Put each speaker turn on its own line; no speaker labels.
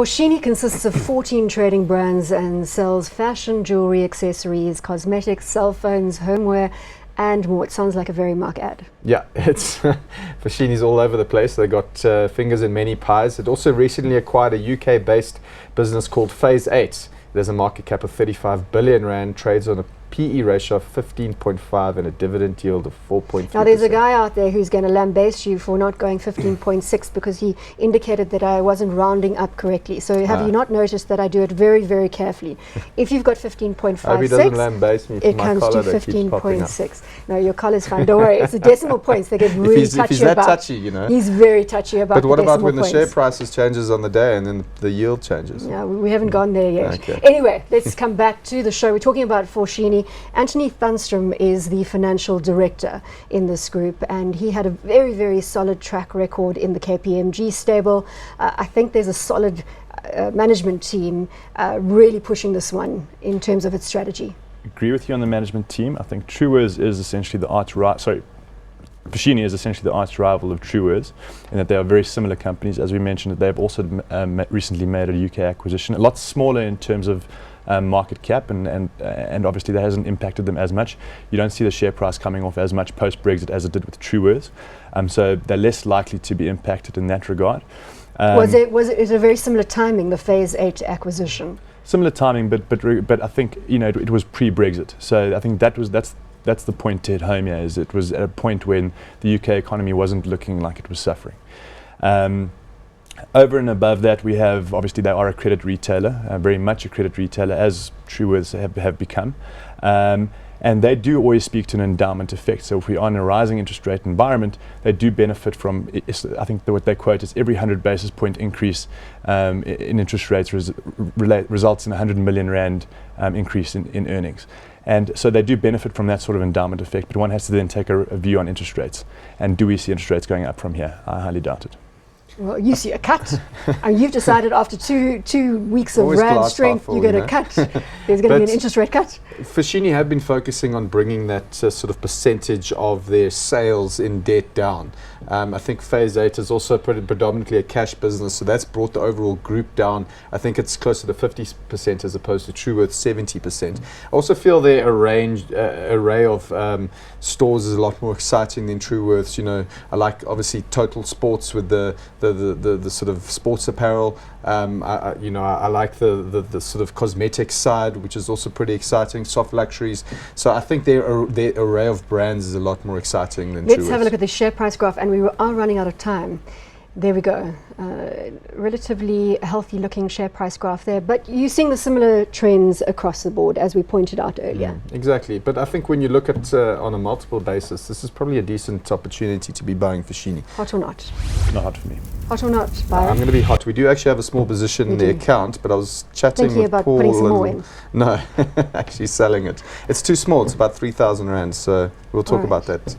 Foschini consists of 14 trading brands and sells fashion, jewellery, accessories, cosmetics, cell phones, homeware, and more. It sounds like a very Mark ad.
Yeah, it's Foschini's all over the place. They got fingers in many pies. It also recently acquired a UK-based business called Phase 8. There's a market cap of 35 billion rand, trades on a PE ratio of 15.5 and a dividend yield of 4.3%.
Now there's a guy out there who's going to lambaste you for not going 15.6 because he indicated that I wasn't rounding up correctly. So have you not noticed that I do it very, very carefully? If you've got 15.56,
I hope he doesn't lambaste me for
it
my
comes
collar
to
that keeps popping up.
15.6. No, your collar's fine. Don't worry. It's the decimal points they get really touchy
if he's that
about.
touchy, you know.
He's very touchy about
But what
the
about
decimal
when
points.
the share prices changes on the day and then the yield changes?
No, we haven't gone there yet.
Okay.
Anyway, let's come back to the show. We're talking about Foschini. Anthony Thunstrom is the financial director in this group, and he had a very, very solid track record in the KPMG stable. I think there's a solid management team really pushing this one in terms of its strategy.
Agree with you on the management team. I think Truworths is essentially the Foschini is essentially the arch rival of Truworths, in that they are very similar companies. As we mentioned, they've also recently made a UK acquisition, a lot smaller in terms of market cap, and obviously that hasn't impacted them as much. You don't see the share price coming off as much post-Brexit as it did with Truworths, so they're less likely to be impacted in that regard.
Was it a very similar timing, the Phase 8 acquisition?
Similar timing, but I think, you know, it was pre-Brexit, so I think that's the point to hit home here. Is it was at a point when the UK economy wasn't looking like it was suffering. Over and above that, we have, obviously, they are a credit retailer, very much a credit retailer, as Truworths have become. And they do always speak to an endowment effect. So if we are in a rising interest rate environment, they do benefit from, I think what they quote is every 100 basis point increase in interest rates results in 100 million rand increase in earnings. And so they do benefit from that sort of endowment effect, but one has to then take a view on interest rates. And do we see interest rates going up from here? I highly doubt it.
Well, you see a cut, and you've decided after two weeks of
Always
rand strength, you're going to cut. There's going to be an interest rate cut.
Foschini have been focusing on bringing that sort of percentage of their sales in debt down. I think Phase 8 is also predominantly a cash business, so that's brought the overall group down. I think it's closer to 50% as opposed to Truworths 70%. I also feel their array of stores is a lot more exciting than Truworths. You know, I like obviously Total Sports with the sort of sports apparel. I like the sort of cosmetics side, which is also pretty exciting, soft luxuries. So I think their array of brands is a lot more exciting than Truworths.
Let's have a look at the share price graph, and we are running out of time. There we go. Relatively healthy looking share price graph there, but you're seeing the similar trends across the board, as we pointed out earlier.
Exactly, but I think when you look at on a multiple basis, this is probably a decent opportunity to be buying Foschini.
Hot or not?
Not hot for me.
Hot or not, Byron?
I'm going to be hot. We do actually have a small position in the account, but I was chatting
Thinking
with
about
Paul.
putting some more in.
No, actually selling it. It's too small. It's about 3,000 rand, so we'll talk about that.